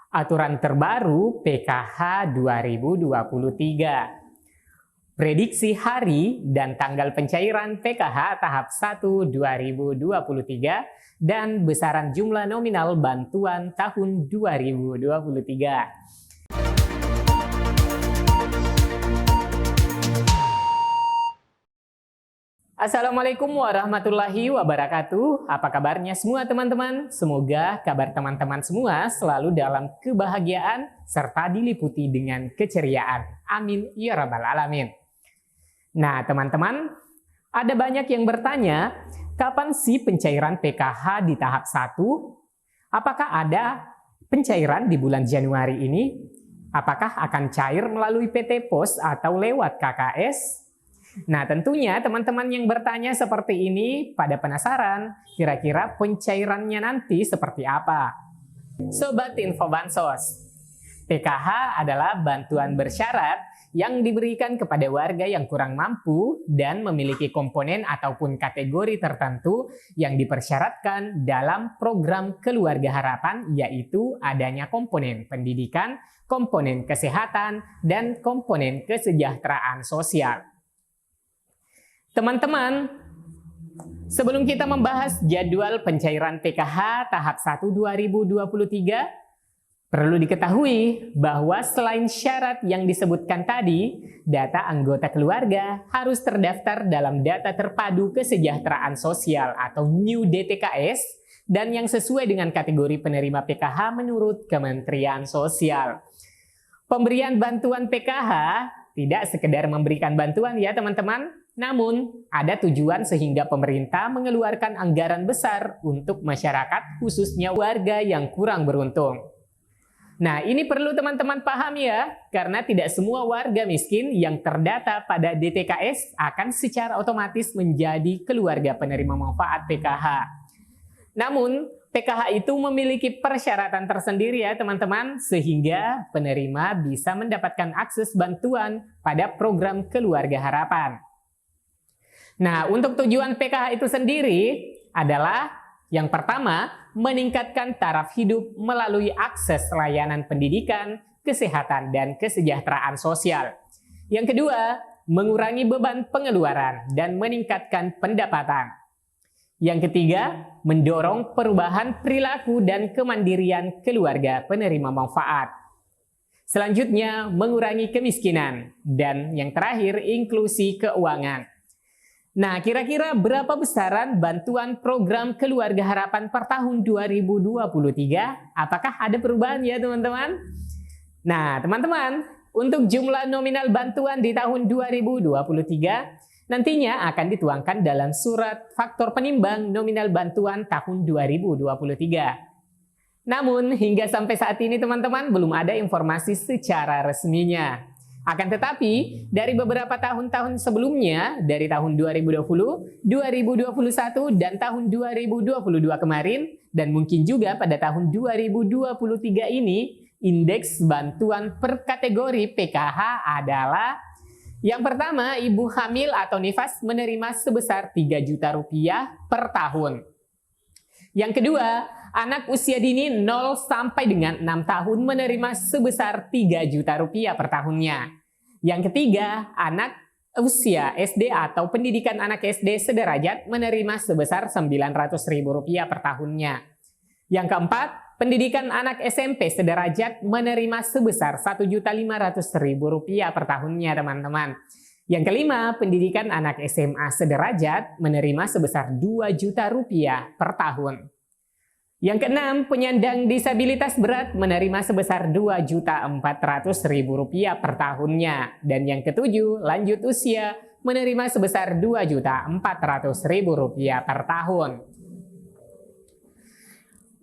Aturan terbaru PKH 2023. Prediksi hari dan tanggal pencairan PKH tahap 1 2023 dan besaran jumlah nominal bantuan tahun 2023. Assalamualaikum warahmatullahi wabarakatuh. Apa kabarnya semua teman-teman? Semoga kabar teman-teman semua selalu dalam kebahagiaan serta diliputi dengan keceriaan. Amin ya rabbal alamin. Nah teman-teman, ada banyak yang bertanya, kapan sih pencairan PKH di tahap 1? Apakah ada pencairan di bulan Januari ini? Apakah akan cair melalui PT Pos atau lewat KKS? Nah tentunya teman-teman yang bertanya seperti ini pada penasaran kira-kira pencairannya nanti seperti apa? Sobat Info Bansos, PKH adalah bantuan bersyarat yang diberikan kepada warga yang kurang mampu dan memiliki komponen ataupun kategori tertentu yang dipersyaratkan dalam program Keluarga Harapan, yaitu adanya komponen pendidikan, komponen kesehatan, dan komponen kesejahteraan sosial. Teman-teman, sebelum kita membahas jadwal pencairan PKH tahap 1 2023, perlu diketahui bahwa selain syarat yang disebutkan tadi, data anggota keluarga harus terdaftar dalam data terpadu kesejahteraan sosial atau New DTKS dan yang sesuai dengan kategori penerima PKH menurut Kementerian Sosial. Pemberian bantuan PKH tidak sekedar memberikan bantuan ya teman-teman, namun ada tujuan sehingga pemerintah mengeluarkan anggaran besar untuk masyarakat, khususnya warga yang kurang beruntung. Nah ini perlu teman-teman paham ya, karena tidak semua warga miskin yang terdata pada DTKS akan secara otomatis menjadi keluarga penerima manfaat PKH. Namun PKH itu memiliki persyaratan tersendiri ya teman-teman, sehingga penerima bisa mendapatkan akses bantuan pada program Keluarga Harapan. Nah, untuk tujuan PKH itu sendiri adalah yang pertama, meningkatkan taraf hidup melalui akses layanan pendidikan, kesehatan, dan kesejahteraan sosial. Yang kedua, mengurangi beban pengeluaran dan meningkatkan pendapatan. Yang ketiga, mendorong perubahan perilaku dan kemandirian keluarga penerima manfaat. Selanjutnya, mengurangi kemiskinan. Dan yang terakhir, inklusi keuangan. Nah, kira-kira berapa besaran bantuan program Keluarga Harapan per tahun 2023? Apakah ada perubahan ya teman-teman? Nah, teman-teman, untuk jumlah nominal bantuan di tahun 2023 nantinya akan dituangkan dalam surat faktor penimbang nominal bantuan tahun 2023. Namun, hingga sampai saat ini teman-teman belum ada informasi secara resminya. Akan tetapi, dari beberapa tahun-tahun sebelumnya, dari tahun 2020, 2021, dan tahun 2022 kemarin, dan mungkin juga pada tahun 2023 ini, indeks bantuan per kategori PKH adalah yang pertama, ibu hamil atau nifas menerima sebesar 3 juta rupiah per tahun. Yang kedua, anak usia dini 0 sampai dengan 6 tahun menerima sebesar 3 juta rupiah per tahunnya. Yang ketiga, anak usia SD atau pendidikan anak SD sederajat menerima sebesar Rp900.000 per tahunnya. Yang keempat, pendidikan anak SMP sederajat menerima sebesar Rp1.500.000 per tahunnya, teman-teman. Yang kelima, pendidikan anak SMA sederajat menerima sebesar Rp2 juta per tahun. Yang keenam, penyandang disabilitas berat menerima sebesar Rp2.400.000 per tahunnya. Dan yang ketujuh, lanjut usia menerima sebesar Rp2.400.000 per tahun.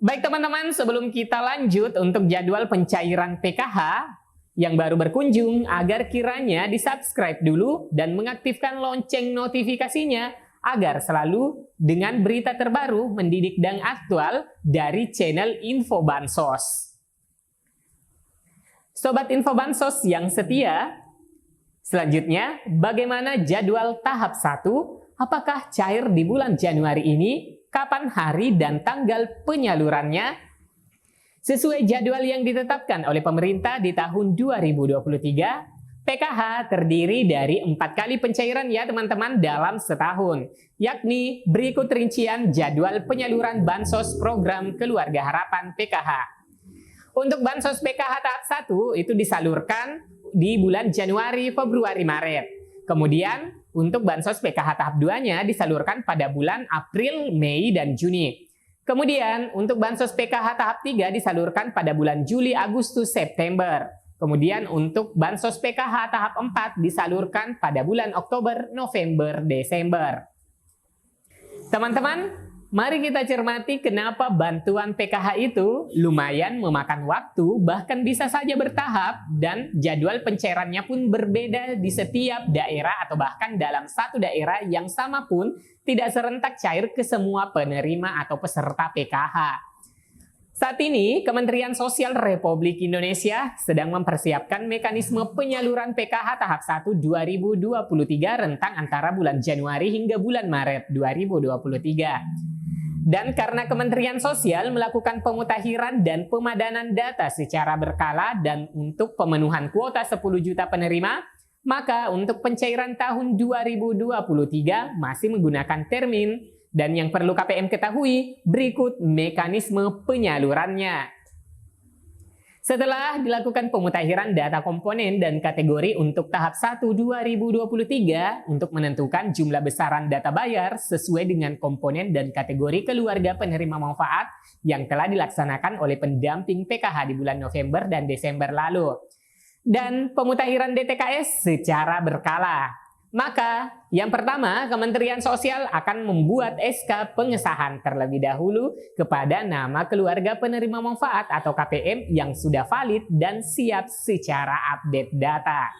Baik teman-teman, sebelum kita lanjut untuk jadwal pencairan PKH yang baru berkunjung, agar kiranya di-subscribe dulu dan mengaktifkan lonceng notifikasinya agar selalu dengan berita terbaru, mendidik dan aktual dari channel Info Bansos. Sobat Info Bansos yang setia, selanjutnya bagaimana jadwal tahap 1? Apakah cair di bulan Januari ini? Kapan hari dan tanggal penyalurannya? Sesuai jadwal yang ditetapkan oleh pemerintah di tahun 2023, PKH terdiri dari 4 kali pencairan ya teman-teman dalam setahun, yakni berikut rincian jadwal penyaluran Bansos Program Keluarga Harapan PKH. Untuk Bansos PKH tahap 1 itu disalurkan di bulan Januari, Februari, Maret. Kemudian untuk Bansos PKH tahap 2-nya disalurkan pada bulan April, Mei, dan Juni. Kemudian untuk Bansos PKH tahap 3 disalurkan pada bulan Juli, Agustus, September. Kemudian untuk Bansos PKH tahap 4 disalurkan pada bulan Oktober, November, Desember. Teman-teman, mari kita cermati kenapa bantuan PKH itu lumayan memakan waktu, bahkan bisa saja bertahap, dan jadwal pencairannya pun berbeda di setiap daerah atau bahkan dalam satu daerah yang sama pun tidak serentak cair ke semua penerima atau peserta PKH. Saat ini, Kementerian Sosial Republik Indonesia sedang mempersiapkan mekanisme penyaluran PKH tahap 1 2023 rentang antara bulan Januari hingga bulan Maret 2023. Dan karena Kementerian Sosial melakukan pemutahiran dan pemadanan data secara berkala dan untuk pemenuhan kuota 10 juta penerima, maka untuk pencairan tahun 2023 masih menggunakan termin, dan yang perlu KPM ketahui berikut mekanisme penyalurannya. Setelah dilakukan pemutakhiran data komponen dan kategori untuk tahap 1 2023 untuk menentukan jumlah besaran data bayar sesuai dengan komponen dan kategori keluarga penerima manfaat yang telah dilaksanakan oleh pendamping PKH di bulan November dan Desember lalu, dan pemutakhiran DTKS secara berkala. Maka, yang pertama, Kementerian Sosial akan membuat SK pengesahan terlebih dahulu kepada nama keluarga penerima manfaat atau KPM yang sudah valid dan siap secara update data.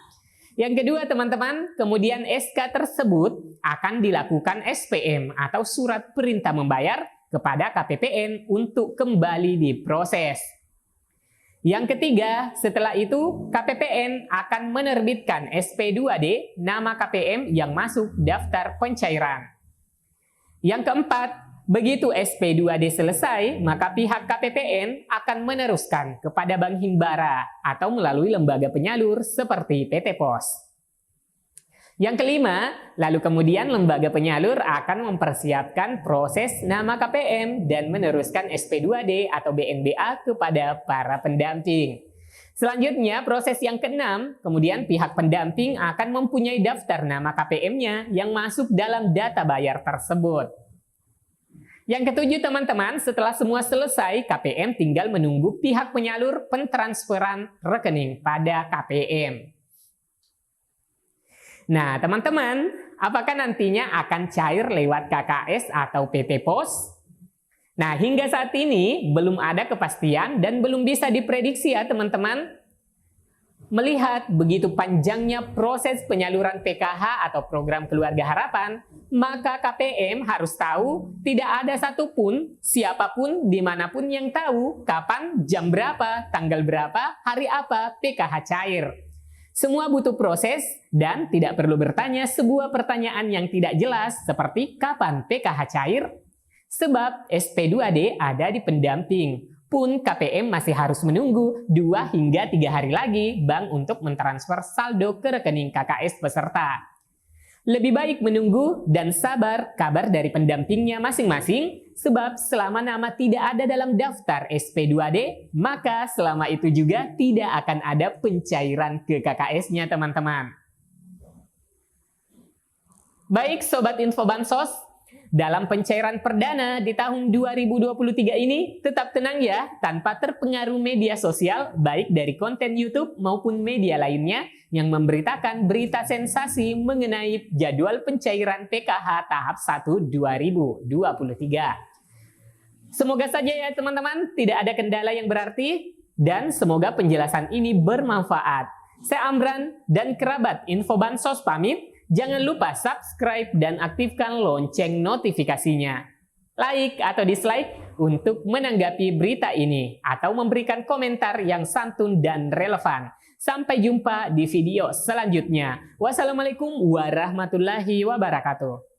Yang kedua, teman-teman, kemudian SK tersebut akan dilakukan SPM atau surat perintah membayar kepada KPPN untuk kembali diproses. Yang ketiga, setelah itu KPPN akan menerbitkan SP2D nama KPM yang masuk daftar pencairan. Yang keempat, begitu SP2D selesai, maka pihak KPPN akan meneruskan kepada Bank Himbara atau melalui lembaga penyalur seperti PT POS. Yang kelima, lalu kemudian lembaga penyalur akan mempersiapkan proses nama KPM dan meneruskan SP2D atau BNBA kepada para pendamping. Selanjutnya, proses yang keenam, kemudian pihak pendamping akan mempunyai daftar nama KPM-nya yang masuk dalam data bayar tersebut. Yang ketujuh, teman-teman, setelah semua selesai, KPM tinggal menunggu pihak penyalur pentransferan rekening pada KPM. Nah, teman-teman, apakah nantinya akan cair lewat KKS atau PT POS? Nah, hingga saat ini belum ada kepastian dan belum bisa diprediksi ya, teman-teman. Melihat begitu panjangnya proses penyaluran PKH atau program Keluarga Harapan, maka KPM harus tahu tidak ada satupun, siapapun, dimanapun yang tahu kapan, jam berapa, tanggal berapa, hari apa PKH cair. Semua butuh proses dan tidak perlu bertanya sebuah pertanyaan yang tidak jelas seperti kapan PKH cair, sebab SP2D ada di pendamping. Pun KPM masih harus menunggu 2 hingga 3 hari lagi bank untuk mentransfer saldo ke rekening KKS peserta. Lebih baik menunggu dan sabar kabar dari pendampingnya masing-masing, sebab selama nama tidak ada dalam daftar SP2D, maka selama itu juga tidak akan ada pencairan ke KKS-nya, teman-teman. Baik Sobat Info Bansos, dalam pencairan perdana di tahun 2023 ini, tetap tenang ya, tanpa terpengaruh media sosial, baik dari konten YouTube maupun media lainnya yang memberitakan berita sensasi mengenai jadwal pencairan PKH tahap 1 2023. Semoga saja ya teman-teman, tidak ada kendala yang berarti, dan semoga penjelasan ini bermanfaat. Saya Amran dan kerabat Info Bansos pamit. Jangan lupa subscribe dan aktifkan lonceng notifikasinya. Like atau dislike untuk menanggapi berita ini atau memberikan komentar yang santun dan relevan. Sampai jumpa di video selanjutnya. Wassalamualaikum warahmatullahi wabarakatuh.